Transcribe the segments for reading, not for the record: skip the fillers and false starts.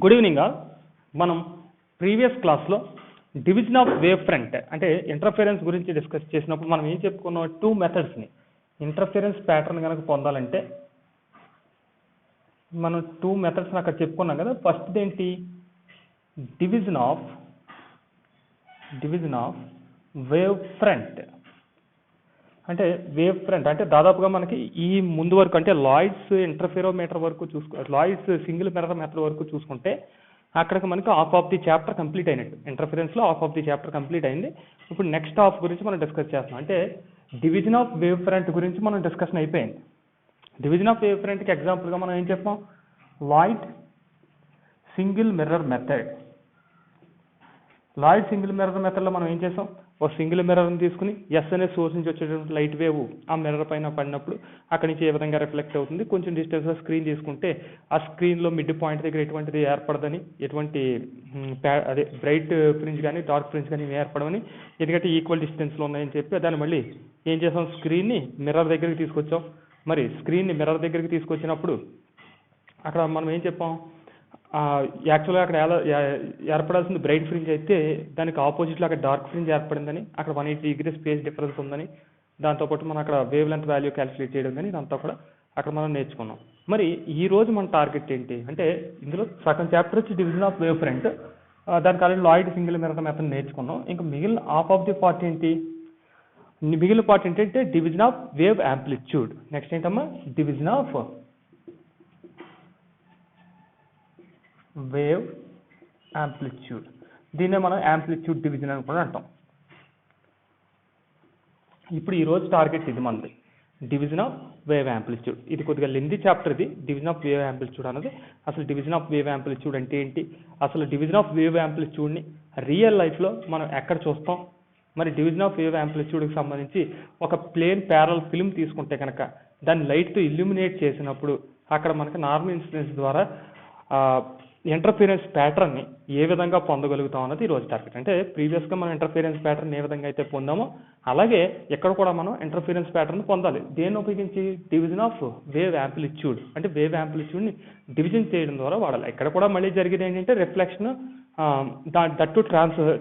Good evening all. మనం previous క్లాస్లో division of wave front అంటే ఇంటర్ఫిరెన్స్ గురించి డిస్కస్ చేసినప్పుడు మనం ఏం చెప్పుకున్నాం, టూ మెథడ్స్ని ఇంటర్ఫిరెన్స్ ప్యాటర్న్ కనుక పొందాలంటే మనం టూ మెథడ్స్ని అక్కడ చెప్పుకున్నాం కదా. ఫస్ట్ ఏంటి, డివిజన్ ఆఫ్ వేవ్ ఫ్రంట్. అంటే వేవ్ ఫ్రంట్ అంటే దాదాపుగా మనకి ఈ ముందు వరకు అంటే లాయిడ్స్ ఇంటర్ఫెరోమీటర్ వరకు లాయిడ్స్ సింగిల్ మిర్రర్ మెథడ్ వరకు చూసుకుంటే అక్కడికి మనకి half of the chapter complete అయినట్టు. ఇంటర్ఫరెన్స్లో half of the chapter complete అయింది. ఇప్పుడు నెక్స్ట్ హాఫ్ గురించి మనం డిస్కస్ చేస్తున్నాం. అంటే డివిజన్ ఆఫ్ వేవ్ ఫ్రంట్ గురించి మనం డిస్కషన్ అయిపోయింది. డివిజన్ ఆఫ్ వేవ్ ఫ్రంట్కి ఎగ్జాంపుల్గా మనం ఏం చెప్పాం, Lloyd single mirror method. Lloyd single mirror మెథడ్లో మనం ఏం చేసాం, ఒక సింగిల్ మిర్రర్ని తీసుకుని ఎస్ అనే సోర్స్ నుంచి వచ్చేటువంటి లైట్ వేవ్ ఆ మిర్రర్ పైన పడినప్పుడు అక్కడి నుంచి ఏ విధంగా రిఫ్లెక్ట్ అవుతుంది, కొంచెం డిస్టెన్స్లో స్క్రీన్ తీసుకుంటే ఆ స్క్రీన్లో మిడ్ పాయింట్ దగ్గర ఎటువంటిది ఏర్పడదని, ఎటువంటి అదే బ్రైట్ ఫ్రింజ్ కానీ డార్క్ ఫ్రింజ్ కానీ ఏర్పడమని, ఎందుకంటే ఈక్వల్ డిస్టెన్స్లో ఉన్నాయని చెప్పి దాన్ని మళ్ళీ ఏం చేసాం, స్క్రీన్ని మిర్రర్ దగ్గరికి తీసుకొచ్చాం. మరి స్క్రీన్ని మిర్రర్ దగ్గరికి తీసుకొచ్చినప్పుడు అక్కడ మనం ఏం చెప్పాం, యాక్చువల్గా అక్కడ ఏర్పడాల్సింది బ్రైట్ ఫ్రింజ్ అయితే దానికి ఆపోజిట్లో అక్కడ డార్క్ ఫ్రింజ్ ఏర్పడిందని, అక్కడ 180 degrees స్పేస్ డిఫరెన్స్ ఉందని, దాంతోపాటు మనం అక్కడ వేవ్ లెంత్ వాల్యూ క్యాలిక్యులేట్ చేయడం కానీ ఇదంతా కూడా అక్కడ మనం నేర్చుకున్నాం. మరి ఈ రోజు మన టార్గెట్ ఏంటి అంటే, ఇందులో సగం చాప్టర్ వచ్చి డివిజన్ ఆఫ్ వేవ్ ఫ్రంట్, దానికి already Lloyd single mirror method నేర్చుకున్నాం. ఇంకా మిగిలిన హాఫ్ ఆఫ్ ది పార్ట్ ఏంటి, మిగిలిన పార్ట్ ఏంటంటే division of wave amplitude. Next ఏంటమ్మా, డివిజన్ ఆఫ్ వేవ్ యాంప్లిట్యూడ్. దీన్నే మనం యాంప్లిట్యూడ్ డివిజన్ అని కూడా అంటాం. ఇప్పుడు ఈరోజు టార్గెట్ ఇది మనది, డివిజన్ ఆఫ్ వేవ్ యాంప్లిట్యూడ్. ఇది కొద్దిగా లెంతీ చాప్టర్ ఇది, డివిజన్ ఆఫ్ వేవ్ యాంప్లిట్యూడ్ అన్నది. అసలు డివిజన్ ఆఫ్ వేవ్ యాంప్లిట్యూడ్ అంటే ఏంటి, అసలు డివిజన్ ఆఫ్ వేవ్ యాంప్లిట్యూడ్ని రియల్ లైఫ్లో మనం ఎక్కడ చూస్తాం, మరి డివిజన్ ఆఫ్ వేవ్ యాంప్లిట్యూడ్కి సంబంధించి ఒక ప్లేన్ ప్యారల్ ఫిల్మ్ తీసుకుంటే కనుక దాన్ని లైట్తో ఇల్యూమినేట్ చేసినప్పుడు అక్కడ మనకి నార్మల్ ఇన్సిడెన్స్ ద్వారా ఇంటర్ఫిరెన్స్ ప్యాటర్న్ని ఏ విధంగా పొందగలుగుతాం అన్నది ఈరోజు టార్గెట్. అంటే ప్రీవియస్గా మనం ఇంటర్ఫిరెన్స్ ప్యాటర్న్ ఏ విధంగా అయితే పొందామో అలాగే ఇక్కడ కూడా మనం ఇంటర్ఫిరెన్స్ ప్యాటర్న్ పొందాలి. దేన్ని ఉపయోగించి, డివిజన్ ఆఫ్ వేవ్ యాంప్లిట్యూడ్. అంటే వేవ్ యాంప్లిట్యూడ్ని డివిజన్ చేయడం ద్వారా వాడాలి. ఇక్కడ కూడా మళ్ళీ జరిగేది ఏంటంటే reflection, that to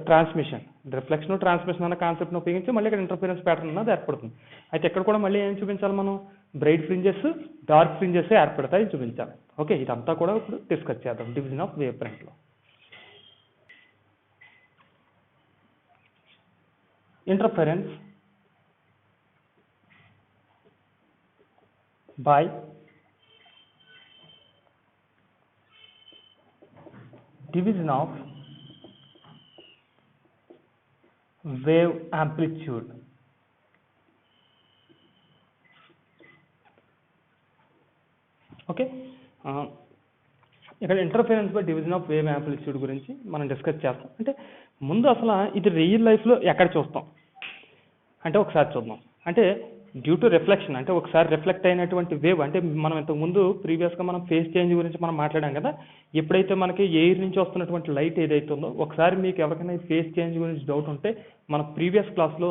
transmission. Reflection transmission అన్న కాన్సెప్ట్ని ఉపయోగించి మళ్ళీ ఇక్కడ ఇంటర్ఫిరెన్స్ ప్యాటర్న్ అన్నది ఏర్పడుతుంది. అయితే ఇక్కడ కూడా మళ్ళీ ఏం చూపించాలి, మనం బ్రైట్ ఫ్రింజెస్ డార్క్ ఫ్రింజెస్ ఏర్పడతాయి చూపించాలి. ఓకే, ఇదంతా కూడా ఇప్పుడు డిస్కస్ చేద్దాం డివిజన్ ఆఫ్ వేవ్ ఫ్రంట్లో. Interference by division of wave amplitude. Okay, ఇక్కడ interference by division of wave amplitude గురించి మనం డిస్కస్ చేస్తాం. అంటే ముందు అసలు ఇది రియల్ లైఫ్లో ఎక్కడ చూస్తాం అంటే ఒకసారి చూద్దాం. అంటే డ్యూ టు రిఫ్లెక్షన్, అంటే ఒకసారి రిఫ్లెక్ట్ అయినటువంటి వేవ్, అంటే మనం ఇంతకుముందు ప్రీవియస్గా మనం ఫేస్ చేంజ్ గురించి మనం మాట్లాడాం కదా. ఎప్పుడైతే మనకి ఎయిర్ నుంచి వస్తున్నటువంటి లైట్ ఏదైతే ఉందో, ఒకసారి మీకు ఎవరికైనా ఫేస్ చేంజ్ గురించి డౌట్ ఉంటే మన ప్రీవియస్ క్లాస్లో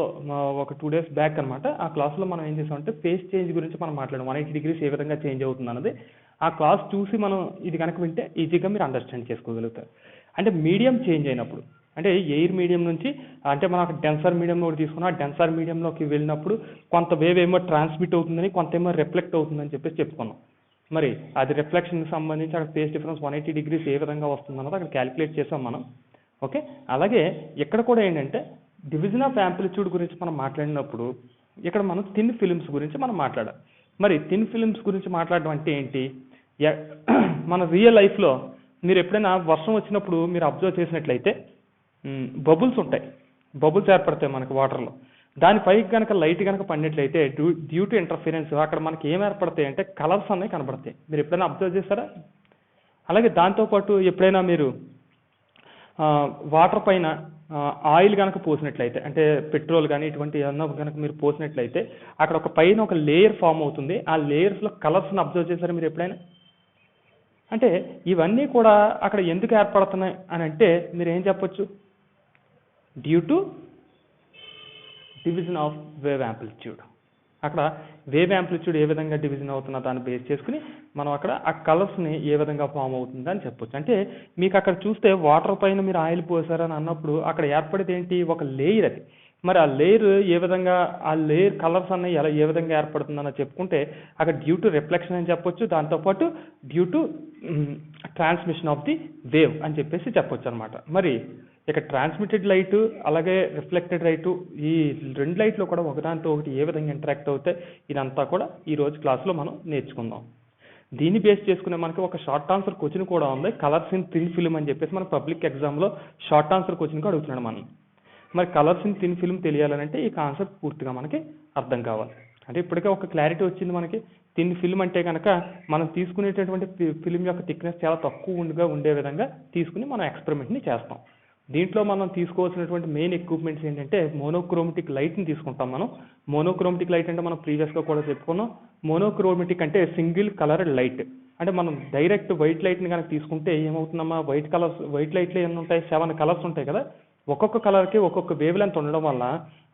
ఒక 2 days బ్యాక్ అనమాట, ఆ క్లాస్లో మనం ఏం చేసామంటే ఫేస్ చేంజ్ గురించి మనం మాట్లాడాం. 180 degrees ఏ విధంగా చేంజ్ అవుతుంది అన్నది ఆ క్లాస్ చూసి మనం ఇది కనుక వింటే ఈజీగా మీరు అండర్స్టాండ్ చేసుకోగలుగుతారు. అంటే మీడియం చేంజ్ అయినప్పుడు, అంటే ఎయిర్ మీడియం నుంచి అంటే మనం అక్కడ డెన్సర్ మీడియంలో తీసుకున్నా, డెన్సర్ మీడియంలోకి వెళ్ళినప్పుడు కొంత వేవ్ ఏమో ట్రాన్స్మిట్ అవుతుందని, కొంత ఏమో రిఫ్లెక్ట్ అవుతుందని చెప్పేసి చెప్పుకున్నాం. మరి అది రిఫ్లెక్షన్కి సంబంధించి అక్కడ ఫేస్ డిఫరెన్స్ 180 degrees ఏ విధంగా వస్తుందన్నది అక్కడ క్యాలిక్యులేట్ చేసాం మనం. ఓకే, అలాగే ఇక్కడ కూడా ఏంటంటే డివిజన్ ఆఫ్ యాంప్లిట్యూడ్ గురించి మనం మాట్లాడినప్పుడు ఇక్కడ మనం థిన్ ఫిలిమ్స్ గురించి మనం మాట్లాడాలి. మరి థిన్ ఫిలిమ్స్ గురించి మాట్లాడడం అంటే ఏంటి, మన రియల్ లైఫ్లో మీరు ఎప్పుడైనా వర్షం వచ్చినప్పుడు మీరు అబ్జర్వ్ చేసినట్లయితే బబుల్స్ ఉంటాయి, బబుల్స్ ఏర్పడతాయి మనకి వాటర్లో. దానిపైకి కనుక లైట్ కనుక పడినట్లయితే డ్యూ టు ఇంటర్ఫిరెన్స్ అక్కడ మనకి ఏం ఏర్పడతాయి అంటే కలర్స్ అనేవి కనబడతాయి. మీరు ఎప్పుడైనా అబ్జర్వ్ చేస్తారా? అలాగే దాంతోపాటు ఎప్పుడైనా మీరు వాటర్ పైన ఆయిల్ కనుక పోసినట్లయితే, అంటే పెట్రోల్ కానీ ఇటువంటి ఏమన్నా కనుక మీరు పోసినట్లయితే అక్కడ ఒక పైన ఒక లేయర్ ఫామ్ అవుతుంది. ఆ లేయర్స్లో కలర్స్ని అబ్జర్వ్ చేశారా మీరు ఎప్పుడైనా? అంటే ఇవన్నీ కూడా అక్కడ ఎందుకు ఏర్పడుతున్నాయి అని అంటే మీరు ఏం చెప్పొచ్చు, due to division of wave amplitude. అక్కడ వేవ్ యాంప్లిట్యూడ్ ఏ విధంగా డివిజన్ అవుతున్న దాన్ని బేస్ చేసుకుని మనం అక్కడ ఆ కలర్స్ని ఏ విధంగా ఫామ్ అవుతుంది అని చెప్పొచ్చు. అంటే మీకు అక్కడ చూస్తే వాటర్ పైన మీరు ఆయిల్ పోసారని అన్నప్పుడు అక్కడ ఏర్పడేది ఏంటి, ఒక లేయర్ అది. మరి ఆ లేయర్ ఏ విధంగా, ఆ లేయర్ కలర్స్ అన్నవి ఎలా ఏ విధంగా ఏర్పడుతుందని చెప్పుకుంటే అక్కడ డ్యూ టు రిఫ్లెక్షన్ అని చెప్పొచ్చు, దాంతోపాటు due to transmission of the wave అని చెప్పేసి చెప్పొచ్చు అనమాట. మరి ఇక ట్రాన్స్మిటెడ్ లైట్ అలాగే రిఫ్లెక్టెడ్ లైట్, ఈ రెండు లైట్లు కూడా ఒకదానితో ఒకటి ఏ విధంగా ఇంటరాక్ట్ అవుతాయి, ఇదంతా కూడా ఈ రోజు క్లాస్లో మనం నేర్చుకుందాం. దీన్ని బేస్ చేసుకునే మనకి ఒక షార్ట్ ఆన్సర్ క్వశ్చన్ కూడా ఉంది, కలర్స్ ఇన్ థిన్ ఫిల్మ్ అని చెప్పేసి మన పబ్లిక్ ఎగ్జామ్లో షార్ట్ ఆన్సర్ క్వశ్చన్కి అడుగుతున్నాడు మనం. మరి కలర్స్ ఇన్ థిన్ ఫిల్మ్ తెలియాలంటే ఈ కాన్సెప్ట్ పూర్తిగా మనకి అర్థం కావాలి. అంటే ఇప్పటికే ఒక క్లారిటీ వచ్చింది మనకి. థిన్ ఫిల్మ్ అంటే కనుక మనం తీసుకునేటటువంటి ఫిల్మ్ యొక్క థిక్నెస్ చాలా తక్కువగా ఉండే విధంగా తీసుకుని మనం ఎక్స్పెరిమెంట్ని చేస్తాం. దీంట్లో మనం తీసుకోవాల్సినటువంటి మెయిన్ ఎక్విప్మెంట్స్ ఏంటంటే మోనోక్రోమటిక్ లైట్ని తీసుకుంటాం మనం. మోనోక్రోమటిక్ లైట్ అంటే మనం ప్రీవియస్గా కూడా చెప్పుకున్నాం. మోనోక్రోమటిక్ అంటే సింగిల్ కలర్ లైట్. అంటే మనం డైరెక్ట్ వైట్ లైట్ని కనుక తీసుకుంటే ఏమవుతుందమ్మా, వైట్ లైట్లో ఎన్ని ఉంటాయి, 7 కలర్స్ ఉంటాయి కదా. ఒక్కొక్క కలర్కి ఒక్కొక్క వేవ్ లెంత్ ఉండడం వల్ల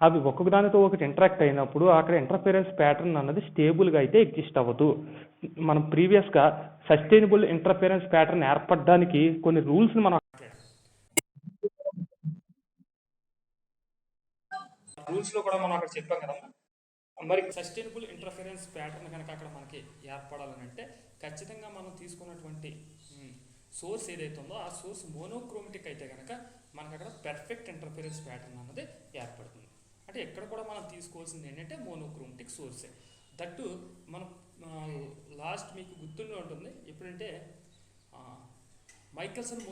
అవి ఒక్కొక్క దానితో ఒకటి ఇంటరాక్ట్ అయినప్పుడు అక్కడ ఇంటర్ఫిరెన్స్ ప్యాటర్న్ అన్నది స్టేబుల్గా అయితే ఎగ్జిస్ట్ అవ్వదు. మనం ప్రీవియస్గా సస్టైనబుల్ ఇంటర్ఫిరెన్స్ ప్యాటర్న్ ఏర్పడడానికి కొన్ని రూల్స్ని మనం రూల్స్లో కూడా మనం అక్కడ చెప్పాం కదా. మరి సస్టైనబుల్ ఇంటర్ఫిరెన్స్ ప్యాటర్న్ కనుక అక్కడ మనకి ఏర్పడాలని అంటే ఖచ్చితంగా మనం తీసుకున్నటువంటి సోర్స్ ఏదైతే ఉందో ఆ సోర్స్ మోనోక్రోమటిక్ అయితే కనుక మనకు అక్కడ పెర్ఫెక్ట్ ఇంటర్ఫిరెన్స్ ప్యాటర్న్ అన్నది ఏర్పడుతుంది. అంటే ఎక్కడ కూడా మనం తీసుకోవాల్సింది ఏంటంటే మోనోక్రోమటిక్ సోర్సే. దట్టు మనం లాస్ట్ మీకు గుర్తుండే ఉంటుంది ఎప్పుడంటే మైకెల్సన్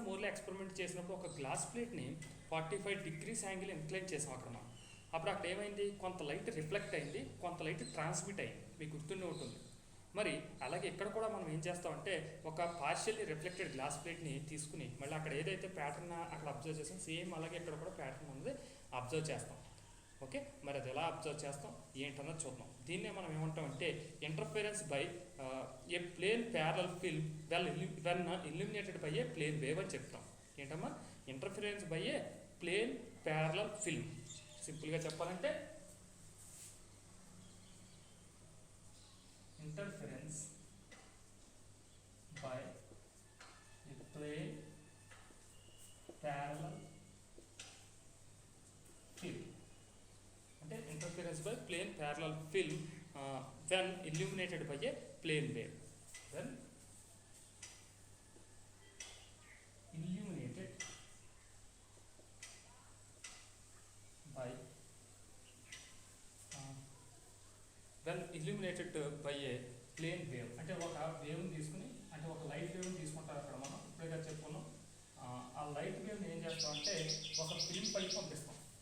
మోర్లీ ఎక్స్పెరిమెంట్ చేసినప్పుడు ఒక గ్లాస్ ప్లేట్ని 45 degrees యాంగిల్ ఇంక్లైన్ చేసాం అక్కడ మనం. అప్పుడు అక్కడ ఏమైంది, కొంత లైట్ రిఫ్లెక్ట్ అయింది, కొంత లైట్ ట్రాన్స్మిట్ అయింది, మీకు గుర్తుండే ఉంటుంది. మరి అలాగే ఇక్కడ కూడా మనం ఏం చేస్తామంటే ఒక పార్షియల్లీ రిఫ్లెక్టెడ్ గ్లాస్ ప్లేట్ని తీసుకుని మళ్ళీ అక్కడ ఏదైతే ప్యాటర్న్ అక్కడ అబ్జర్వ్ చేస్తాం సేమ్ అలాగే ఇక్కడ కూడా ప్యాటర్న్ అనేది అబ్జర్వ్ చేస్తాం. ఓకే, మరి అది ఎలా అబ్జర్వ్ చేస్తాం ఏంటన్నది చూద్దాం. దీన్నే మనం ఏమంటామంటే interference by a plane parallel film when illuminated by a plane wave అని చెప్తాం. ఏంటమ్మా, interference by a plane parallel film. సింపుల్గా చెప్పాలంటే interference by a plane parallel film. అంటే interference by plane parallel film when illuminated by a plane wave. When illuminated by a plane wave. అంటే ఒక వేవ్ని తీసుకుని, అంటే ఒక లైట్ వేవ్ని తీసుకుంటాం అక్కడ మనం ఇప్పుడే చెప్పుకున్నాం. ఆ లైట్ వేవ్ని ఏం చేస్తామంటే ఒక ఫిల్మ్ పైకి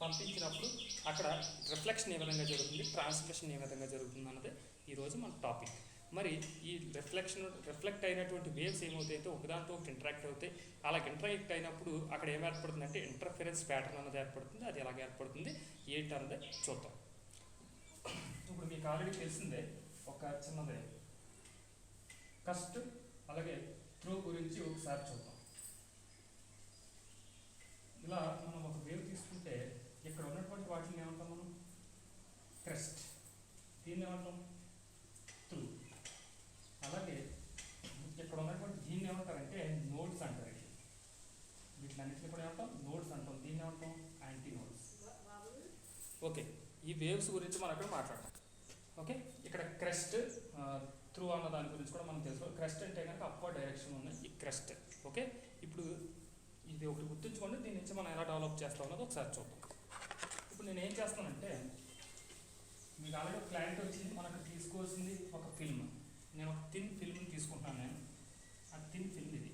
పంపించినప్పుడు అక్కడ రిఫ్లెక్షన్ ఏ విధంగా జరుగుతుంది, ట్రాన్స్మిషన్ ఏ విధంగా జరుగుతుంది అన్నది ఈరోజు మన టాపిక్. మరి ఈ రిఫ్లెక్ట్ అయినటువంటి వేవ్స్ ఏమవుతాయితే ఒకదాంతో ఒకటి ఇంటరాక్ట్ అవుతాయి. అలా ఇంటరాక్ట్ అయినప్పుడు అక్కడ ఏం ఏర్పడుతుంది అంటే ఇంటర్ఫిరెన్స్ ప్యాటర్న్ అనేది ఏర్పడుతుంది. అది ఎలాగ ఏర్పడుతుంది ఏంటి అన్నది చూద్దాం. ఇప్పుడు మీకు ఆల్రెడీ తెలిసిందే ఒక చిన్నదే కస్ట్ అలాగే త్రూ గురించి ఒకసారి చూద్దాం. ఇలా మనం ఒక వేవ్ తీసుకుంటే ఇక్కడ ఉన్నటువంటి వాటిని ఏమంటాం మనం, క్రెస్ట్. దీన్ని ఏమంటాం, త్రూ. అలాగే ఇక్కడ ఉన్నటువంటి దీన్ని ఏమంటారంటే నోడ్స్ అంటారు. వీటినన్నింటినీ కూడా ఏమంటాం, నోడ్స్ అంటాం. దీన్ని ఏమంటాం, యాంటీ నోడ్స్. ఓకే, ఈ వేవ్స్ గురించి మనం అక్కడ మాట్లాడతాం. ఓకే, ఇక్కడ క్రెస్ట్ త్రూ అన్న దాని గురించి కూడా మనం తెలుసుకోవాలి. క్రెస్ట్ అంటే కనుక అప్వర్డ్ డైరెక్షన్ ఉన్నాయి ఈ క్రెస్ట్. ఓకే, ఇప్పుడు ఇది ఒకటి గుర్తుంచుకోండి. దీని నుంచి మనం ఎలా డెవలప్ చేస్తాం అన్నది ఒకసారి చూద్దాం. ఇప్పుడు నేను ఏం చేస్తానంటే మీకు ఆల్రెడీ ఒక క్లారిటీ వచ్చింది. మనకు తీసుకోవాల్సింది ఒక ఫిల్మ్. నేను ఒక థిన్ ఫిల్మ్ని తీసుకుంటాను. నేను ఆ థిన్ ఫిల్మ్ ఇది.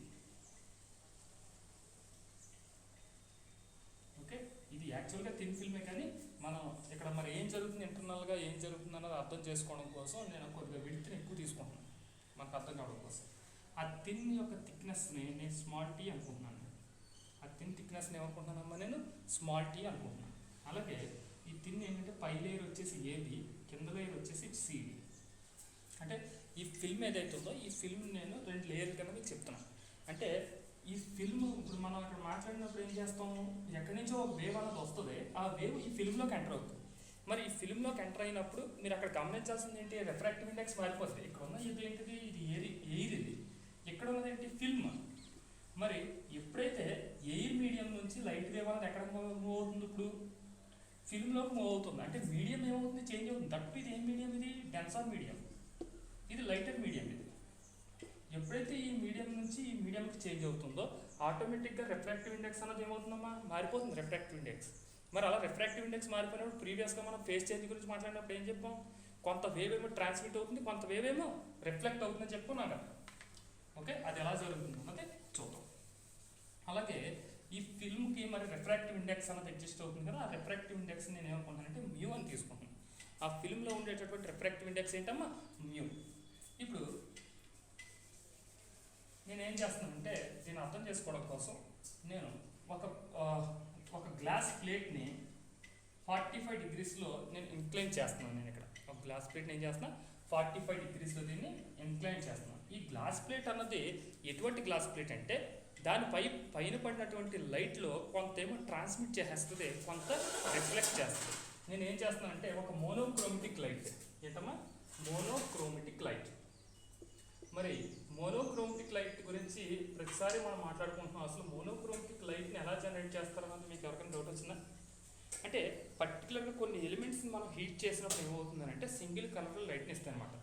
ఓకే, ఇది యాక్చువల్గా థిన్ ఫిల్మే, కానీ మనం ఇక్కడ మరి ఏం జరుగుతుంది, ఇంటర్నల్గా ఏం జరుగుతుంది అన్నది అర్థం చేసుకోవడం కోసం నేను కొద్దిగా విడ్త్ని ఎక్కువ తీసుకుంటున్నాను, మనకు అర్థం కావడం కోసం. ఆ థిన్ యొక్క థిక్నెస్ని నేను స్మాల్ టీ అనుకుంటున్నాను. ఆ థిన్ థిక్నెస్ని ఏమనుకుంటున్నానమ్మా, నేను స్మాల్ టీ అనుకుంటున్నాను. అలాగే ఈ థిన్ ఏంటంటే పై లేయర్ వచ్చేసి ఏబి, కింద లేయర్ వచ్చేసి సిడి. అంటే ఈ ఫిల్మ్ ఏదైతే ఉందో ఈ ఫిల్మ్ నేను 2 లేయర్ల కింద మీకు చెప్తున్నాను. అంటే ఈ ఫిల్మ్ ఇప్పుడు మనం అక్కడ మాట్లాడినప్పుడు ఏం చేస్తాం, ఎక్కడి నుంచో ఒక వేవ్ అన్నది వస్తుంది, ఆ వేవ్ ఈ ఫిల్మ్లోకి ఎంటర్ అవుతుంది. మరి ఈ ఫిల్మ్లోకి ఎంటర్ అయినప్పుడు మీరు అక్కడ గమనించాల్సింది ఏంటి, రిఫ్రాక్టివ్ ఇండెక్స్ మారిపోతుంది. ఇక్కడ ఉన్న ఇది ఏంటిది, ఇది ఎయిర్ ఇది, ఇక్కడ ఉన్నది ఏంటి ఫిల్మ్. మరి ఎప్పుడైతే ఎయిర్ మీడియం నుంచి లైట్ వేవ్ అనేది ఎక్కడ మూవ్ అవుతుంది, ఇప్పుడు ఫిల్మ్లోకి మూవ్ అవుతుంది. అంటే మీడియం ఏమవుతుంది, చేంజ్ అవుతుంది. తప్పు ఇది ఏం మీడియం, ఇది డెన్సర్ మీడియం, ఇది లైటర్ మీడియం. ఇది ఎప్పుడైతే ఈ మీడియం నుంచి ఈ మీడియంకి చేంజ్ అవుతుందో ఆటోమేటిక్గా రిఫ్రాక్టివ్ ఇండెక్స్ అనేది ఏమవుతుందమ్మా, మారిపోతుంది రిఫ్రాక్టివ్ ఇండెక్స్. మరి అలా రిఫ్రాక్టివ్ ఇండెక్స్ మారిపోయినప్పుడు ప్రీవియస్గా మనం ఫేస్ చేంజ్ గురించి మాట్లాడినప్పుడు ఏం చెప్పాం, కొంత వేవ్ ఏమో ట్రాన్స్మిట్ అవుతుంది, కొంత వేవ్ ఏమో రిఫ్లెక్ట్ అవుతుందని చెప్పుకున్నాం కదా. ఓకే, అది ఎలా జరుగుతుంది అన్నది చూద్దాం. అలాగే ఈ ఫిల్మ్కి మరి రిఫ్రాక్టివ్ ఇండెక్స్ అనేది ఎగ్జిస్ట్ అవుతుంది కదా, ఆ రిఫ్రాక్టివ్ ఇండెక్స్ నేను ఏమనుకుంటానంటే మ్యూ అని తీసుకుంటున్నాను. ఆ ఫిల్మ్లో ఉండేటటువంటి రిఫ్రాక్టివ్ ఇండెక్స్ ఏంటమ్మా, మ్యూ. ఇప్పుడు నేనేం చేస్తున్నానంటే దీన్ని అర్థం చేసుకోవడం కోసం నేను ఒక గ్లాస్ ప్లేట్ని 45 డిగ్రీస్లో నేను ఇంక్లైన్ చేస్తున్నాను. నేను ఇక్కడ ఒక గ్లాస్ ప్లేట్ని ఏం చేస్తున్నా, 45 డిగ్రీస్లో దీన్ని ఇంక్లైన్ చేస్తున్నాను. ఈ గ్లాస్ ప్లేట్ అన్నది ఎటువంటి గ్లాస్ ప్లేట్ అంటే దానిపై పైన పడినటువంటి లైట్లో కొంత ఏమో ట్రాన్స్మిట్ చేసేస్తుంది, కొంత రిఫ్లెక్ట్ చేస్తుంది. నేను ఏం చేస్తున్నానంటే ఒక మోనోక్రోమెటిక్ లైట్, ఏంటమ్మా మోనోక్రోమెటిక్ లైట్. మరి మోనోక్రోమెటిక్ లైట్ గురించి ప్రతిసారి మనం మాట్లాడుకుంటున్నాం. అసలు మోనోక్రోమెటిక్ లైట్ని ఎలా జనరేట్ చేస్తారన్నది మీకు ఎవరికైనా డౌట్ వచ్చిందా? అంటే పర్టికులర్గా కొన్ని ఎలిమెంట్స్ని మనం హీట్ చేసినప్పుడు ఏమవుతుందని అంటే సింగిల్ కలర్ లైట్ని ఇస్తాయి అనమాట.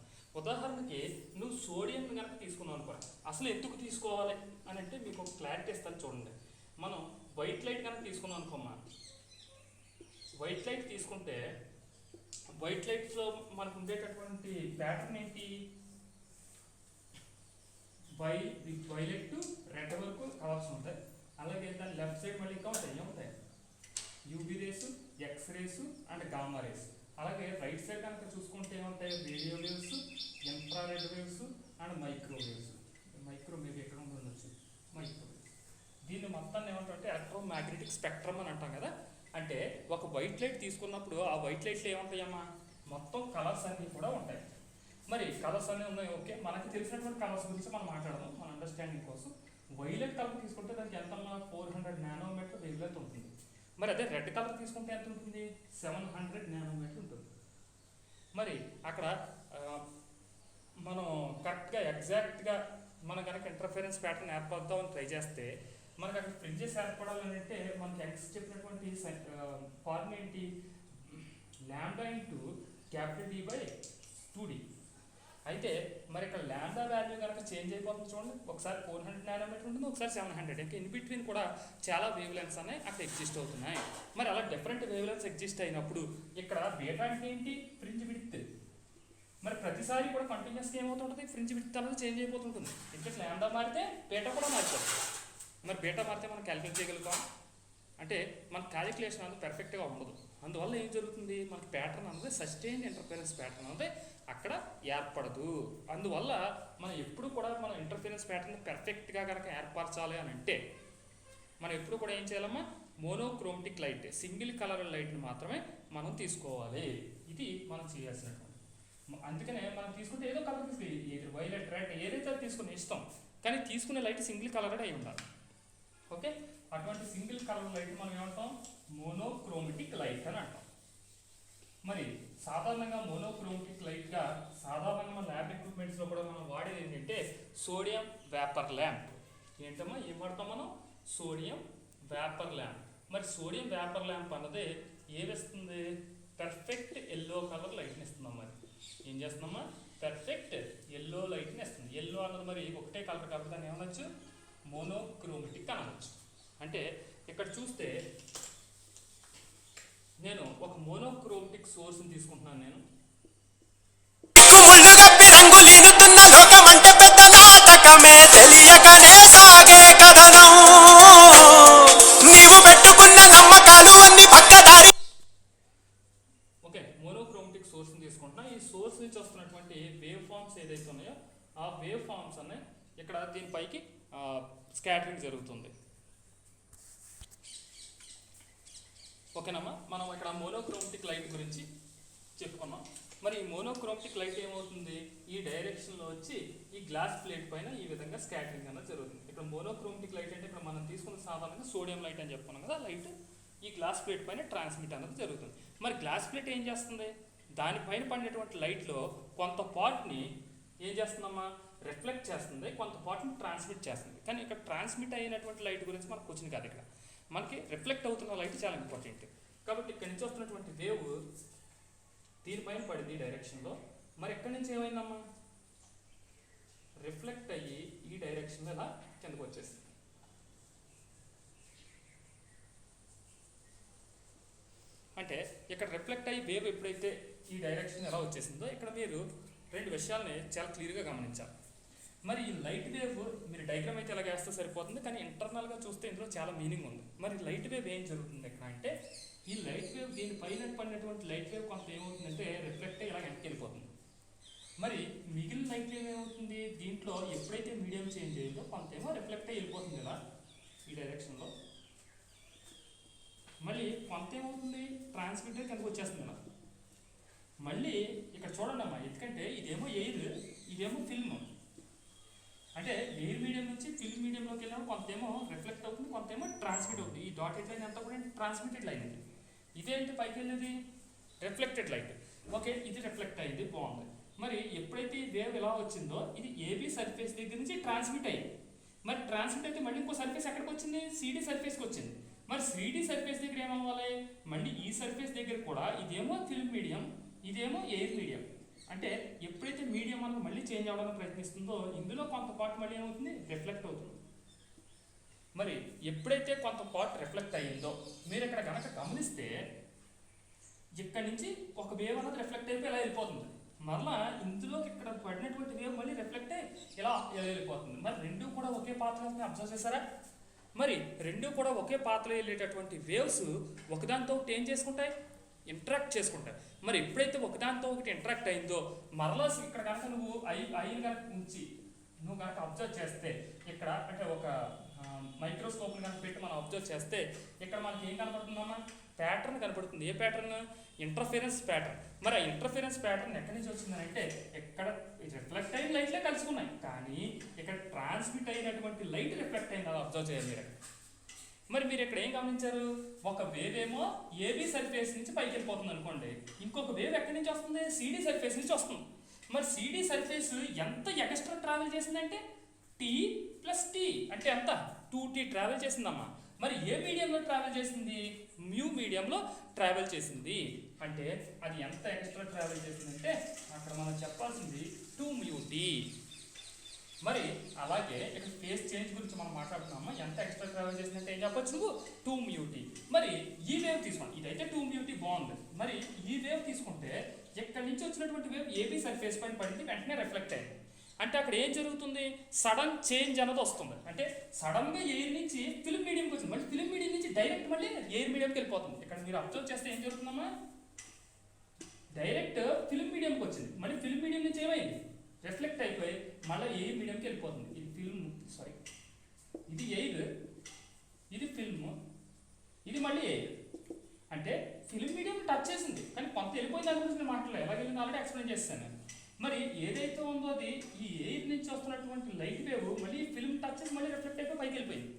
ఉదాహరణకి నువ్వు సోడియం కనుక తీసుకున్నావు అనుకో, అసలు ఎందుకు తీసుకోవాలి అని అంటే మీకు ఒక క్లారిటీ ఇస్తాను చూడండి. మనం వైట్ లైట్ కనుక తీసుకున్నాం అనుకోమ్మా, వైట్ లైట్ తీసుకుంటే వైట్ లైట్స్లో మనకు ఉండేటటువంటి ప్యాటర్న్ ఏంటి, వైలెట్ టు రెడ్ వరకు కలర్స్ ఉంటాయి. అలాగే దాని లెఫ్ట్ సైడ్ మళ్ళీ ఇంకా ఉంటాయి, ఏముంటాయి UV rays, X race and gamma rays. అలాగే రైట్ సైడ్ కనుక చూసుకుంటే ఏముంటాయి radio waves, infrared waves and micro waves. Micro మీకు ఎక్కడ ఉండొచ్చు, మైక్రో వేవ్స్. దీన్ని మొత్తాన్ని ఏమంటారంటే ఎలక్ట్రోమాగ్నెటిక్ స్పెక్ట్రమ్ అని అంటాం కదా. అంటే ఒక వైట్ లైట్ తీసుకున్నప్పుడు ఆ వైట్ లైట్లో ఏముంటాయమ్మా, మొత్తం కలర్స్ అన్నీ కూడా ఉంటాయి. మరి కలర్స్ అన్నీ ఉన్నాయి, ఓకే. మనకి తెలిసినటువంటి కలర్స్ గురించి మనం మాట్లాడదాం మన అండర్స్టాండింగ్ కోసం. వైలెట్ కలర్ తీసుకుంటే దానికి ఎంత 400 నానోమీటర్ వేవ్ లెంత్ ఉంటుంది. మరి అదే రెడ్ కలర్ తీసుకుంటే ఎంత ఉంటుంది, 700 నానోమీటర్ ఉంటుంది. మరి అక్కడ మనం కరెక్ట్గా ఎగ్జాక్ట్గా మనం కనుక ఇంటర్ఫరెన్స్ ప్యాటర్న్ ఏర్పడదామని ట్రై చేస్తే మనకు అక్కడ ఫ్రింజెస్ ఏర్పడాలని అంటే మనకి ఎక్స్ చెప్పినటువంటి ఫార్మ్ ఏంటి, lambda into capital D by 2D. అయితే మరి ఇక్కడ ల్యాండా వాల్యూ కనుక చేంజ్ అయిపోతుంది చూడండి, ఒకసారి 400 నానోమీటర్ ఉంటుంది, ఒకసారి 700. ఇంకా ఇన్ బిట్వీన్ కూడా చాలా వేవ్ లెన్స్ అనేవి అక్కడ ఎగ్జిస్ట్ అవుతున్నాయి. మరి అలా డిఫరెంట్ వేవ్ లెన్స్ ఎగ్జిస్ట్ అయినప్పుడు ఇక్కడ బీటా అంటే ఏంటి, ఫ్రింజ్ విడ్త్. మరి ప్రతిసారి కూడా కంటిన్యూస్గా ఏమవుతుంటుంది, ఫ్రింజ్ విడ్త్ అనేది చేంజ్ అయిపోతుంటుంది. ఇంకా ల్యాండా మారితే బీటా కూడా మారిపోతుంది. మరి బీటా మారితే మనం క్యాలిక్యులేట్ చేయగలుగుతాం అంటే మన క్యాలిక్యులేషన్ అనేది పర్ఫెక్ట్గా ఉండదు. అందువల్ల ఏం జరుగుతుంది, మనకి ప్యాటర్న్ అనేది సస్టైన్డ్ ఇంటర్ఫరెన్స్ ప్యాటర్న్ అనేది అక్కడ ఏర్పడదు. అందువల్ల మనం ఎప్పుడు కూడా మనం ఇంటర్ఫరెన్స్ ప్యాటర్న్ పర్ఫెక్ట్గా కనుక ఏర్పరచాలి అని అంటే మనం ఎప్పుడు కూడా ఏం చేయాలమ్మా, మోనోక్రోమెటిక్ లైట్, సింగిల్ కలర్ లైట్ని మాత్రమే మనం తీసుకోవాలి. ఇది మనం చేయాల్సినటువంటి. అందుకనే మనం తీసుకుంటే ఏదో కలర్ తీసుకుని ఏది వైలెట్, రెడ్ ఏదైతే తీసుకుని ఇస్తాం, కానీ తీసుకునే లైట్ సింగిల్ కలర్ అయి ఉండాలి. ఓకే, అటువంటి సింగిల్ కలర్ లైట్ మనం ఏమంటాం, మోనోక్రోమెటిక్ లైట్ అని అంటాం. మరి సాధారణంగా మోనోక్రోమెటిక్ లైట్గా సాధారణంగా మన ల్యాబ్ ఎక్విప్మెంట్స్లో కూడా మనం వాడేది ఏంటంటే సోడియం వేపర్ ల్యాంప్. ఏంటమ్మా ఏం వాడతాం మనం, సోడియం వేపర్ ల్యాంప్. మరి సోడియం వేపర్ ల్యాంప్ అన్నది ఏమిస్తుంది, పర్ఫెక్ట్ ఎల్లో కలర్ లైట్ని ఇస్తున్నాం. మరి ఏం చేస్తున్నామా, పర్ఫెక్ట్ ఎల్లో లైట్ని ఇస్తుంది. ఎల్లో అన్నది మరి ఒకటే కలర్ కాబట్టి దాన్ని ఏమనొచ్చు, మోనోక్రోమెటిక్ అనవచ్చు. అంటే ఇక్కడ చూస్తే నేను ఒక మోనోక్రోమెటిక్ సోర్స్ని తీసుకుంటున్నాను. నేను ఓకే, మోనోక్రోమెటిక్ సోర్స్ని తీసుకుంటున్నా. ఈ సోర్స్ నుంచి వస్తున్నటువంటి వేవ్ ఫార్మ్స్ ఏదైతే ఉన్నాయో ఆ వేవ్ ఫార్మ్స్ అనే ఇక్కడ దీనిపైకి స్కాటరింగ్ జరుగుతుంది. ఓకేనమ్మా, మనం ఇక్కడ మోనోక్రోమెటిక్ లైట్ గురించి చెప్పుకున్నాం. మరి ఈ మోనోక్రోమెటిక్ లైట్ ఏమవుతుంది, ఈ డైరెక్షన్లో వచ్చి ఈ గ్లాస్ ప్లేట్ పైన ఈ విధంగా స్కాటరింగ్ అనేది జరుగుతుంది. ఇక్కడ మోనోక్రోమెటిక్ లైట్ అంటే ఇక్కడ మనం తీసుకున్న సాధారణంగా సోడియం లైట్ అని చెప్పుకున్నాం కదా, లైట్ ఈ గ్లాస్ ప్లేట్ పైన ట్రాన్స్మిట్ అనేది జరుగుతుంది. మరి గ్లాస్ ప్లేట్ ఏం చేస్తుంది, దానిపైన పడినటువంటి లైట్లో కొంత పార్ట్ని ఏం చేస్తుందమ్మా, రిఫ్లెక్ట్ చేస్తుంది, కొంత పార్ట్ని ట్రాన్స్మిట్ చేస్తుంది. కానీ ఇక్కడ ట్రాన్స్మిట్ అయినటువంటి లైట్ గురించి మనకు క్వశ్చన్ కాదు, ఇక్కడ మనకి రిఫ్లెక్ట్ అవుతున్న లైట్ చాలా ఇంపార్టెంట్. కాబట్టి ఇక్కడ నుంచి వస్తున్నటువంటి వేవ్ దీనిపైన పడింది ఈ డైరెక్షన్లో, మరి ఎక్కడి నుంచి ఏమైందమ్మా, రిఫ్లెక్ట్ అయ్యి ఈ డైరెక్షన్లో ఇలా కిందకు వచ్చేసింది. అంటే ఇక్కడ రిఫ్లెక్ట్ అయ్యి వేవ్ ఎప్పుడైతే ఈ డైరెక్షన్ ఎలా వచ్చేసిందో ఇక్కడ మీరు రెండు విషయాలని చాలా క్లియర్గా గమనించాలి. మరి ఈ లైట్ వేవ్ మీరు డయాగ్రామ్ అయితే ఇలా వేస్తే సరిపోతుంది, కానీ ఇంటర్నల్గా చూస్తే ఇందులో చాలా మీనింగ్ ఉంది. మరి లైట్ వేవ్ ఏం జరుగుతుంది ఇక్కడ అంటే, ఈ లైట్ వేవ్ దీనిపైన పడినటువంటి లైట్ వేవ్ కొంత ఏమవుతుందంటే రిఫ్లెక్ట్ అయ్యి ఇలా వెనక్కి వెళ్ళిపోతుంది. మరి మిగిలిన లైట్ వేవ్ ఏమవుతుంది, దీంట్లో ఎప్పుడైతే మీడియం చేంజ్ అయ్యిందో కొంతేమో రిఫ్లెక్ట్ అయ్యి వెళ్ళిపోతుంది ఇలా ఈ డైరెక్షన్లో, మళ్ళీ కొంత ఏమవుతుంది ట్రాన్స్మిటర్ కిందకు వచ్చేస్తుంది ఇలా. మళ్ళీ ఇక్కడ చూడండి అమ్మా, ఎందుకంటే ఇదేమో ఎయిర్, ఇదేమో ఫిల్మ్, అంటే ఎయిర్ మీడియం నుంచి ఫిల్మ్ మీడియంలోకి వెళ్ళినప్పుడు కొంతేమో రిఫ్లెక్ట్ అవుతుంది, కొంతేమో ట్రాన్స్మిట్ అవుతుంది. ఈ డాటెడ్ లైన్ అంతా కూడా ట్రాన్స్మిటెడ్ లైన్ అండి. ఇదేంటి పైకి వెళ్ళేది రిఫ్లెక్టెడ్ లైట్. ఓకే, ఇది రిఫ్లెక్ట్ అయింది, బాగుంది. మరి ఎప్పుడైతే ఈ వేవ్ ఎలా వచ్చిందో ఇది ఏబీ సర్ఫేస్ దగ్గర నుంచి ట్రాన్స్మిట్ అయ్యింది. మరి ట్రాన్స్మిట్ అయితే మళ్ళీ ఇంకో సర్ఫేస్ ఎక్కడికి వచ్చింది, సిడి సర్ఫేస్కి వచ్చింది. మరి సిడి సర్ఫేస్ దగ్గర ఏమవ్వాలి, మళ్ళీ ఈ సర్ఫేస్ దగ్గర కూడా ఇదేమో ఫిల్మ్ మీడియం, ఇదేమో ఎయిర్ మీడియం. అంటే ఎప్పుడైతే మీడియం మనకు మళ్ళీ చేంజ్ అవ్వడానికి ప్రయత్నిస్తుందో ఇందులో కొంత పార్ట్ మళ్ళీ ఏమవుతుంది, రిఫ్లెక్ట్ అవుతుంది. మరి ఎప్పుడైతే కొంత పార్ట్ రిఫ్లెక్ట్ అయ్యిందో మీరు ఇక్కడ కనుక గమనిస్తే ఇక్కడ నుంచి ఒక వేవ్ అనేది రిఫ్లెక్ట్ అయిపోయి ఇలా వెళ్ళిపోతుంది. మరలా ఇందులోకి ఇక్కడ పడినటువంటి వేవ్ మళ్ళీ రిఫ్లెక్ట్ అయ్యి ఇలా వెళ్ళిపోతుంది. మరి రెండు కూడా ఒకే పాత్రలో అబ్జర్వ్ చేశారా? మరి రెండు కూడా ఒకే పాత్రలో వెళ్ళేటటువంటి వేవ్స్ ఒకదానితో ఒకటి ఏం చేసుకుంటాయి, ఇంటరాక్ట్ చేసుకుంటాయి. మరి ఎప్పుడైతే ఒకదానితో ఒకటి ఇంటరాక్ట్ అయిందో మరలా ఇక్కడ కనుక నువ్వు ఐని కనుక ఉంచి నువ్వు కనుక అబ్జర్వ్ చేస్తే ఇక్కడ అంటే ఒక మైక్రోస్కోప్ని కనుక పెట్టి మనం అబ్జర్వ్ చేస్తే ఇక్కడ మనకి ఏం కనపడుతుందమ్మా, ప్యాటర్న్ కనపడుతుంది. ఏ ప్యాటర్న్, ఇంటర్ఫిరెన్స్ ప్యాటర్న్. మరి ఆ ఇంటర్ఫిరెన్స్ ప్యాటర్న్ ఎక్కడి నుంచి వచ్చిందంటే ఇక్కడ రిఫ్లెక్ట్ అయిన లైట్లే కలుసుకున్నాయి, కానీ ఇక్కడ ట్రాన్స్మిట్ అయినటువంటి లైట్ రిఫ్లెక్ట్ అయింది, అది అబ్జర్వ్ చేయాలి మీరు. మరి మీరు ఇక్కడ ఏం గమనించారు, ఒక వేవ్ ఏమో ఏబీ సర్ఫేస్ నుంచి పైకి వెళ్ళిపోతుంది అనుకోండి, ఇంకొక వేవ్ ఎక్కడి నుంచి వస్తుంది, సిడి సర్ఫేస్ నుంచి వస్తుంది. మరి సిడి సర్ఫేస్ ఎంత ఎక్స్ట్రా ట్రావెల్ చేసిందంటే టీ ప్లస్ టీ అంటే ఎంత, 2t ట్రావెల్ చేసిందమ్మా. మరి ఏ మీడియంలో ట్రావెల్ చేసింది, మ్యూ మీడియంలో ట్రావెల్ చేసింది. అంటే అది ఎంత ఎక్స్ట్రా ట్రావెల్ చేసిందంటే అక్కడ మనం చెప్పాల్సింది 2μt. మరి అలాగే ఇక్కడ ఫేస్ చేంజ్ గురించి మనం మాట్లాడుతున్నామా, ఎంత ఎక్స్ట్రా ట్రావెల్ చేసిందంటే ఏం చెప్పొచ్చు నువ్వు, 2μt. మరి ఈ వేవ్ తీసుకోండి, ఇదైతే 2μt బాగుంది. మరి ఈ వేవ్ తీసుకుంటే ఇక్కడ నుంచి వచ్చినటువంటి వేవ్ ఏబీ సర్ఫేస్ పైన పడింది, వెంటనే రిఫ్లెక్ట్ అయింది. అంటే అక్కడ ఏం జరుగుతుంది, సడన్ చేంజ్ అనేది వస్తుంది. అంటే సడన్గా ఎయిర్ నుంచి ఫిల్మ్ మీడియంకి వచ్చింది, మళ్ళీ ఫిల్మ్ మీడియం నుంచి డైరెక్ట్ మళ్ళీ ఎయిర్ మీడియంకి వెళ్ళిపోతుంది. ఇక్కడ మీరు అబ్జర్వ్ చేస్తే ఏం జరుగుతుందమ్మా, డైరెక్ట్ ఫిల్మ్ మీడియంకి వచ్చింది, మళ్ళీ ఫిల్మ్ మీడియం నుంచి ఏమైంది, రిఫ్లెక్ట్ అయిపోయి మళ్ళీ ఎయిర్ మీడియంకి వెళ్ళిపోతుంది. ఇది ఫిల్మ్, సారీ ఇది ఎయిర్, ఇది ఫిల్మ్, ఇది మళ్ళీ ఎయిర్. అంటే ఫిల్మ్ మీడియం టచ్ చేసింది, కానీ కొంత వెళ్ళిపోయింది. దాని గురించి నేను మాట్లాడలేదు, ఎలా వెళ్ళింది ఆల్రెడీ ఎక్స్ప్లెయిన్ చేస్తాను. మరి ఏదైతే ఉందో అది ఈ ఎయిర్ నుంచి వస్తున్నటువంటి లైట్ వేవ్ మళ్ళీ ఫిల్మ్ టచ్ చేసి మళ్ళీ రిఫ్లెక్ట్ అయిపోయి పైకి వెళ్ళిపోయింది.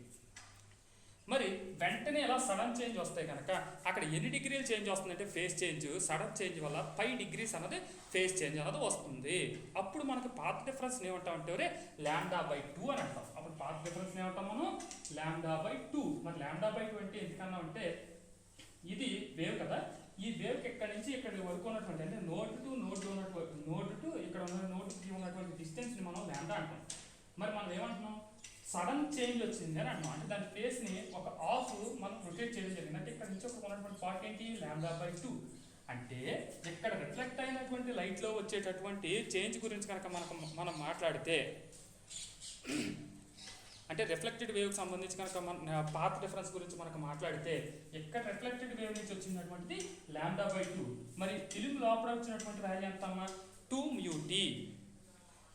మరి వెంటనే ఎలా సడన్ చేంజ్ వస్తాయి కనుక అక్కడ ఎన్ని డిగ్రీలు చేంజ్ వస్తుందంటే ఫేస్ చేంజ్, సడన్ చేంజ్ వల్ల 5 degrees అన్నది ఫేస్ చేంజ్ అన్నది వస్తుంది. అప్పుడు మనకి పాత్ డిఫరెన్స్ ఏమంటామంటే λ/2 అని అంటాం. అప్పుడు పాత్ డిఫరెన్స్ ఏమంటాం మనం, λ/2. మరి λ/2 అంటే ఎందుకన్నా అంటే ఇది వేవ్ కదా, ఈ వేవ్కి ఎక్కడి నుంచి ఇక్కడి వరకు ఉన్నటువంటి అంటే నోడ్ టు ఇక్కడ ఉన్న నోడ్ కి ఉన్నటువంటి డిస్టెన్స్ని మనం λ అంటాం. మరి మనం ఏమంటున్నాం, సడన్ చేంజ్ వచ్చింది అని అంటున్నాం. అంటే దాని ఫేస్ని ఒక హాఫ్ మనం రొటేట్ చేయడం జరిగింది. అంటే ఇక్కడ నుంచి ఒక ఉన్నటువంటి పార్ట్ ఏంటి, λ/2. అంటే ఇక్కడ రిఫ్లెక్ట్ అయినటువంటి లైట్లో వచ్చేటటువంటి చేంజ్ గురించి కనుక మనం మాట్లాడితే, అంటే రిఫ్లెక్టెడ్ వేవ్కి సంబంధించి కనుక మన పాత్ డిఫరెన్స్ గురించి మనకు మాట్లాడితే ఇక్కడ రిఫ్లెక్టెడ్ వేవ్ నుంచి వచ్చినటువంటిది λ/2. మరి ఫిల్మ్ లోపల వచ్చినటువంటి వాల్యూ ఎంత అమ్మా, 2μt.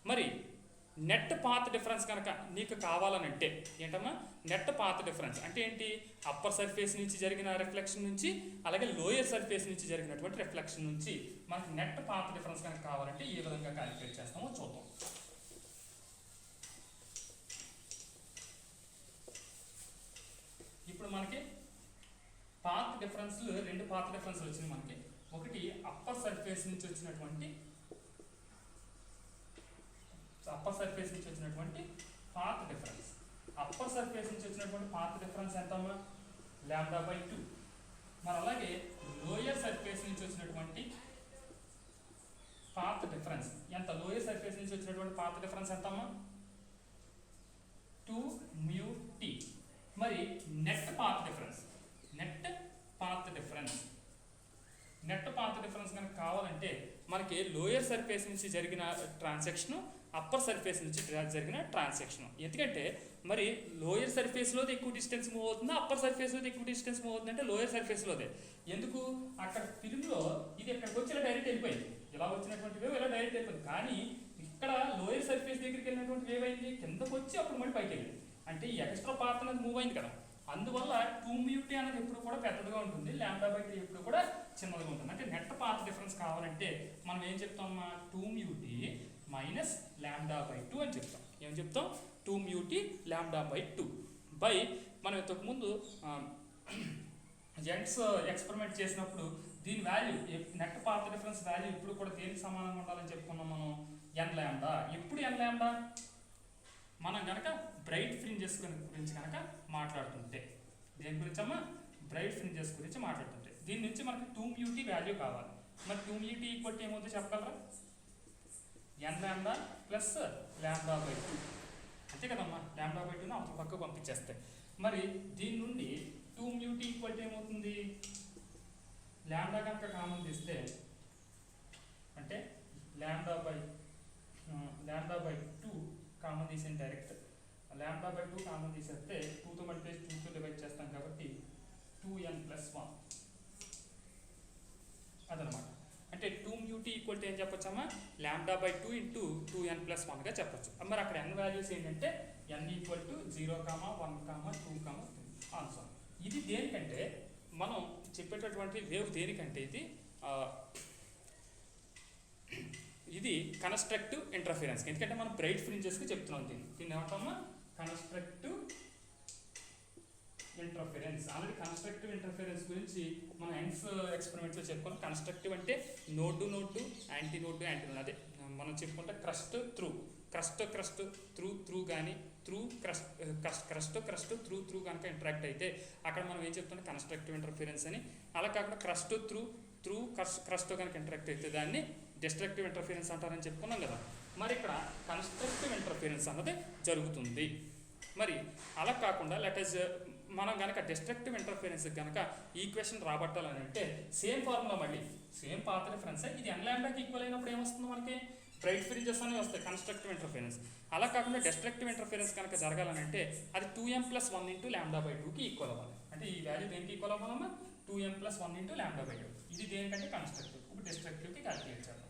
మరి నెట్ పాత్ డిఫరెన్స్ కనుక నీకు కావాలనంటే ఏంటమ్మా, నెట్ పాత్ డిఫరెన్స్ అంటే ఏంటి, అప్పర్ సర్ఫేస్ నుంచి జరిగిన రిఫ్లెక్షన్ నుంచి అలాగే లోయర్ సర్ఫేస్ నుంచి జరిగినటువంటి రిఫ్లెక్షన్ నుంచి మనకి నెట్ పాత్ డిఫరెన్స్ కనుక కావాలంటే ఏ విధంగా క్యాలిక్యులేట్ చేస్తామో చూద్దాం. ఇప్పుడు మనకి పాత్ డిఫరెన్స్లు, రెండు పాత్ డిఫరెన్స్లు వచ్చినాయి మనకి. ఒకటి అప్పర్ సర్ఫేస్ నుంచి వచ్చినటువంటి పాత్ డిఫరెన్స్. అప్పర్ సర్ఫేస్ నుంచి వచ్చినటువంటి పాత్ డిఫరెన్స్ ఎంతమ్మా? λ/2. మరి అలాగే లోయర్ సర్ఫేస్ నుంచి వచ్చినటువంటి పాత్ డిఫరెన్స్ ఎంత? లోయర్ సర్ఫేస్ నుంచి వచ్చినటువంటి పాత్ డిఫరెన్స్ ఎంతమ్మా? 2μt. మరి నెట్ పాత్ డిఫరెన్స్ కనుక కావాలంటే మనకి లోయర్ సర్ఫేస్ నుంచి జరిగిన ట్రాన్సాక్షన్, అప్పర్ సర్ఫేస్ నుంచి జరిగిన ట్రాన్సాక్షన్. ఎందుకంటే మరి లోయర్ సర్ఫేస్లోది ఎక్కువ డిస్టెన్స్ మూవ్ అవుతుందా, అప్పర్ సర్ఫేస్లోది ఎక్కువ డిస్టెన్స్ మూవ్ అవుతుంది అంటే లోయర్ సర్ఫేస్లోదే. ఎందుకు? అక్కడ ఫిల్మ్లో ఇది ఎక్కడికి వచ్చి ఇలా డైరెక్ట్ వెళ్ళిపోయింది, ఇలా వచ్చినటువంటి వేవ్ ఇలా డైరెక్ట్ వెళ్ళిపోయింది. కానీ ఇక్కడ లోయర్ సర్ఫేస్ దగ్గరికి వెళ్ళినటువంటి వేవ్ అయింది కిందకు వచ్చి అప్పుడు మళ్ళీ పైకి వెళ్ళింది. అంటే ఈ ఎక్స్ట్రా పాత్ అనేది మూవ్ అయింది కదా. అందువల్ల 2μt అనేది ఎప్పుడు కూడా పెద్దదిగా ఉంటుంది, λ/3 ఎప్పుడు కూడా చిన్నదిగా ఉంటుంది. అంటే నెట్ పాత్ డిఫరెన్స్ కావాలంటే మనం ఏం చెప్తాం? 2μt మైనస్ λ/2 అని చెప్తాం. ఏం చెప్తాం? 2μt λ/2 బై మనం ఇంతకుముందు జెంట్స్ ఎక్స్పెరిమెంట్ చేసినప్పుడు దీని value, net path difference value ఇప్పుడు కూడా దేనికి సమానంగా ఉండాలని చెప్పుకున్నాం మనం? n λ. ఎప్పుడు n λ? మనం కనుక బ్రైట్ ఫ్రింజెస్ గురించి కనుక మాట్లాడుతుంటే, దేని గురించి అమ్మా? బ్రైట్ ఫ్రింజెస్ గురించి మాట్లాడుతుంటే దీని నుంచి మనకి 2μt వాల్యూ కావాలి. మరి 2μt ఈక్వల్ ఏమవుతుందో చెప్పగలరా? n λ ప్లస్ λ/2 అంతే కదమ్మా. λ/2ని అవతల పక్కకు పంపించేస్తాయి. మరి దీని నుండి 2μt ఈక్వల్ ఏమవుతుంది? λ కనుక కామన్ తీస్తే అంటే λ/2 కామన్ తీసేది డైరెక్ట్. λ/2 కామన్ తీసేస్తే 2తో మల్టిప్లై 2తో డివైడ్ చేస్తాం కాబట్టి 2n+1 అదనమాట. అంటే 2μt ఈక్వల్ టు ఏం చెప్పొచ్చమ్మా? λ/2 ఇంటూ 2n+1గా చెప్పొచ్చు. మరి అక్కడ n వాల్యూస్ ఏంటంటే n ఈక్వల్ టు 0, 1, 2, 3 ఆన్సర్. ఇది దేనికంటే మనం చెప్పేటటువంటి వేవ్ దేనికంటే ఇది కన్స్ట్రక్టివ్ ఇంటర్ఫిరెన్స్. ఎందుకంటే మనం బ్రైట్ ఫ్రింజెస్కి చెప్తున్నాం. దీన్ని ఏమంటామా? Constructive interference. Already constructive interference గురించి మనం యంగ్స్ ఎక్స్పెరిమెంట్లో చెప్పుకున్నాం. కన్స్ట్రక్టివ్ అంటే node to node, anti node to anti node. అదే మనం చెప్పుకుంటే క్రస్ట్ త్రూ కానీ క్రస్ట్ త్రూ కనుక ఇంటరాక్ట్ అయితే అక్కడ మనం ఏం చెప్తున్నాం? కన్స్ట్రక్టివ్ ఇంటర్ఫిరెన్స్ అని. అలా కాకుండా క్రస్ట్ త్రూ క్రస్ట్ కనుక ఇంటరాక్ట్ అయితే దాన్ని డిస్ట్రక్టివ్ ఇంటర్ఫిరెన్స్ అంటారని చెప్పుకున్నాం కదా. మరి ఇక్కడ కన్స్ట్రక్టివ్ ఇంటర్ఫిరెన్స్ అన్నది జరుగుతుంది. మరి అలా కాకుండా లెటస్ మనం కనుక డిస్ట్రక్టివ్ ఇంటర్ఫిరెన్స్ కనుక ఈక్వేషన్ రాబట్టాలని అంటే సేమ్ ఫార్ములా, మళ్ళీ సేమ్ పాత్ డిఫరెన్స్. ఇది n λకి ఈక్వల్ అయినప్పుడు ఏమొస్తుంది మనకి? బ్రైట్ ఫ్రింజెస్ అనేవి వస్తాయి, కన్స్ట్రక్టివ్ ఇంటర్ఫిరెన్స్. అలా కాకుండా డిస్ట్రక్టివ్ ఇంటర్ఫిరెన్స్ కనుక జరగాలని అంటే అది 2m+1 ఇంటూ λ/2కి ఈక్వల్ అవ్వాలి. అంటే ఈ వాల్యూ దేనికి ఈక్వల్ అవ్వాలమ్మా? 2m+1 into λ/2. ఇది దేనికంటే కన్స్ట్రక్టివ్. ఇప్పుడు డిస్ట్రక్టివ్కి క్యాలిక్యులేట్ చేద్దాం.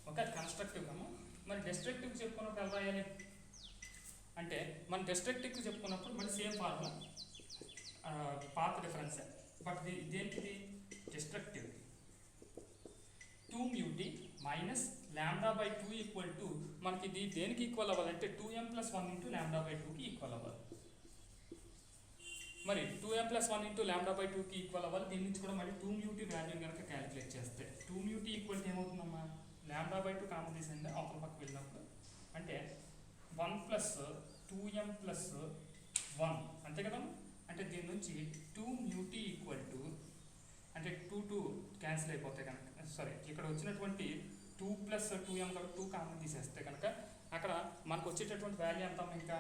ఓకే, అది కన్స్ట్రక్టివ్ కమ్మా. మరి డిస్ట్రక్టివ్ చెప్పుకున్నప్పుడు ఎలా రాయాలి అంటే మనం డిస్ట్రక్టివ్ చెప్పుకున్నప్పుడు మళ్ళీ same formula, path difference. But దేనికి? Destructive 2μt minus λ/2 equal to మనకి ఇది దేనికి ఈక్వల్ అవ్వాలంటే 2m+1 ఇంటూ λ/2కి ఈక్వల్ అవ్వాలి. మరి 2m+1 ఇంటూ λ/2కి ఈక్వల్ అవ్వాలి. దీని నుంచి కూడా మళ్ళీ 2μt వాల్యూ కనుక క్యాలిక్యులేట్ చేస్తే 2μt ఈక్వల్ ఏమవుతుందమ్మా? λ/2 కామన్ తీసేయండి అవతల పక్కకు వెళ్ళినప్పుడు. అంటే 1+2m+1 అంతే కదా. అంటే దీని నుంచి 2μt ఈక్వల్ టు అంటే 2 క్యాన్సిల్ అయిపోతాయి కనుక, సారీ ఇక్కడ వచ్చినటువంటి 2+2m కాబట్టి 2 కామన్ తీసేస్తే కనుక అక్కడ మనకు వచ్చేటటువంటి వాల్యూ ఎంత? ఇంకా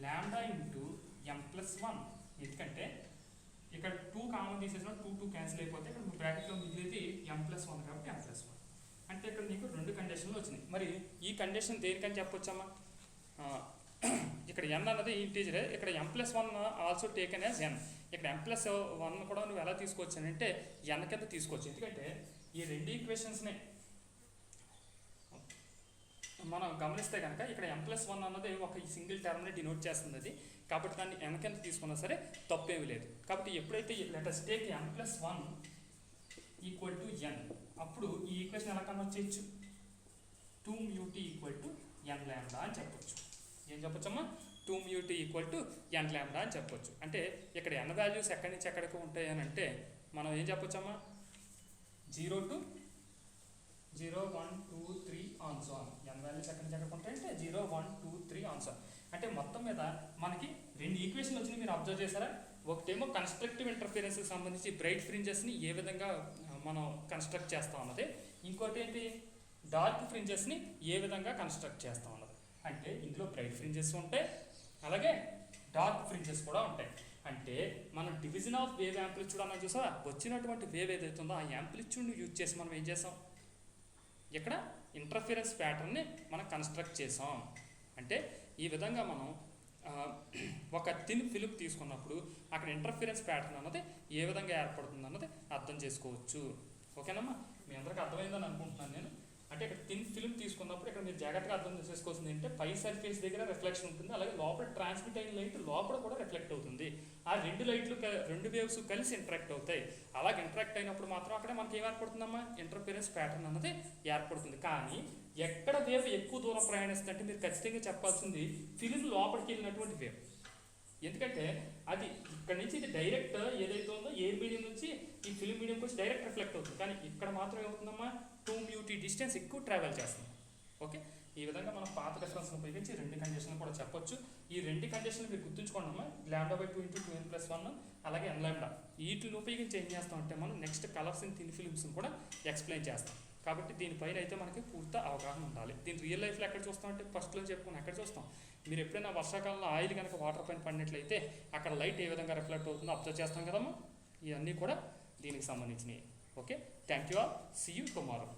λ ఇంటూ m+1. ఎందుకంటే ఇక్కడ 2 కామన్ తీసేసిన 2 క్యాన్సిల్ అయిపోతే ఇక్కడ బ్రాకెట్లో మిగిలితే m+1 కాబట్టి m+1. అంటే ఇక్కడ నీకు రెండు కండిషన్లు వచ్చినాయి. మరి ఈ కండిషన్ దేనికని చెప్పొచ్చమ్మా? ఇక్కడ n అన్నది ఇంటీజరే, ఇక్కడ m+1 also taken as n. ఇక్కడ m+1 కూడా నువ్వు ఎలా తీసుకోవచ్చానంటే n కింద తీసుకోవచ్చు. ఎందుకంటే ఈ రెండు ఈక్వేషన్స్ని మనం గమనిస్తే కనుక ఇక్కడ m+1 అన్నది ఒక సింగిల్ టర్మ్ని డినోట్ చేస్తుంది అది. కాబట్టి దాన్ని n కింద తీసుకున్నా సరే తప్పేమీ లేదు. కాబట్టి ఎప్పుడైతే let us take m+1 equal to n, అప్పుడు ఈ ఈక్వేషన్ ఎలా కన్వర్ట్ చేయొచ్చు? 2μt ఈక్వల్ టు n λ అని చెప్పొచ్చు. ఏం చెప్పొచ్చమ్మా? 2μt equal to n lambda అని చెప్పొచ్చు. అంటే ఇక్కడ n వాల్యూస్ ఎక్కడి నుంచి ఎక్కడికి ఉంటాయి అని అంటే మనం ఏం చెప్పొచ్చమ్మా, 0 to 0 1 2 3 on so on. n values ఎక్కడి నుంచి ఎక్కడికి ఉంటాయంటే 0 1 2 3 ఆన్ సో ఆన్. అంటే మొత్తం మీద మనకి రెండు ఈక్వేషన్లు వచ్చినాయి, మీరు అబ్జర్వ్ చేశారా? ఒకటేమో కన్స్ట్రక్టివ్ ఇంటర్ఫిరెన్స్కి సంబంధించి బ్రైట్ ఫ్రింజెస్ని ఏ విధంగా మనం కన్స్ట్రక్ట్ చేస్తాం అన్నది, ఇంకోటి ఏంటి డార్క్ ఫ్రింజెస్ని ఏ విధంగా కన్స్ట్రక్ట్ చేస్తాం అన్నది. అంటే ఇందులో బ్రైట్ ఫ్రింజెస్ ఉంటాయి, అలాగే డార్క్ ఫ్రింజెస్ కూడా ఉంటాయి. అంటే మనం డివిజన్ ఆఫ్ వేవ్ యాంప్లిట్యూడ్ అన్న చూసా, వచ్చినటువంటి వేవ్ ఏదైతే ఉందో ఆ యాంప్లిట్యూడ్ని యూజ్ చేసి మనం ఏం చేసాం, ఇక్కడ ఇంటర్ఫిరెన్స్ ప్యాటర్న్ని మనం కన్స్ట్రక్ట్ చేసాం. అంటే ఈ విధంగా మనం ఒక థిన్ ఫిలిం తీసుకున్నప్పుడు అక్కడ ఇంటర్ఫిరెన్స్ ప్యాటర్న్ అన్నది ఏ విధంగా ఏర్పడుతుంది అన్నది అర్థం చేసుకోవచ్చు. ఓకేనమ్మా, మీ అందరికీ అర్థమైందని అనుకుంటున్నాను నేను. అంటే ఇక్కడ థిన్ ఫిలిం తీసుకున్నప్పుడు ఇక్కడ మీరు జాగ్రత్తగా అర్థం చేసుకోవాల్సింది ఏంటంటే పై సర్ఫేస్ దగ్గర రిఫ్లెక్షన్ ఉంటుంది, అలాగే లోపల ట్రాన్స్మిట్ అయిన లైట్ లోపల కూడా రిఫ్లెక్ట్ అవుతుంది. ఆ రెండు లైట్లు రెండు వేవ్స్ కలిసి ఇంటరాక్ట్ అవుతాయి. అలాగే ఇంటరాక్ట్ అయినప్పుడు మాత్రం అక్కడ మనకి ఏం ఏర్పడుతుందమ్మా, ఇంటర్ఫిరెన్స్ ప్యాటర్న్ అన్నది ఏర్పడుతుంది. కానీ ఎక్కడ వేవ్ ఎక్కువ దూరం ప్రయాణిస్తుంది అంటే మీరు ఖచ్చితంగా చెప్పాల్సింది ఫిలిం లోపలికి వెళ్ళినటువంటి వేవ్. ఎందుకంటే అది ఇక్కడ నుంచి ఇది డైరెక్ట్ ఏదైతే ఉందో ఎయిర్ మీడియం నుంచి ఈ ఫిలిం మీడియంకి వచ్చి డైరెక్ట్ రిఫ్లెక్ట్ అవుతుంది. కానీ ఇక్కడ మాత్రం ఏమవుతుందమ్మా, 2μt డిస్టెన్స్ ఎక్కువ ట్రావెల్ చేస్తుంది. ఓకే, ఈ విధంగా మనం పాత రిఫరెన్స్ని ఉపయోగించి రెండు కండిషన్లు కూడా చెప్పొచ్చు. ఈ రెండు కండిషన్లు మీరు గుర్తుంచుకోండి అమ్మా, λ/2 × 2n+1 అలాగే n లాంబ్డా. వీటిని ఉపయోగించి ఏం చేస్తామంటే మనం నెక్స్ట్ కలర్స్ ఇన్ థిన్ ఫిలిమ్స్ని కూడా ఎక్స్ప్లెయిన్ చేస్తాం. కాబట్టి దీనిపైన అయితే మనకి పూర్తి అవగాహన ఉండాలి. దీని రియల్ లైఫ్లో ఎక్కడ చూస్తామంటే ఫస్ట్లో చెప్పుకుని ఎక్కడ చూస్తాం, మీరు ఎప్పుడైనా వర్షాకాలంలో ఆయిల్ కనుక వాటర్ పైన పడినట్లయితే అక్కడ లైట్ ఏ విధంగా రిఫ్లెక్ట్ అవుతుందో అబ్జర్వ్ చేస్తాం కదమ్మా. ఇవన్నీ కూడా దీనికి సంబంధించినవి. Okay, thank you all, see you tomorrow.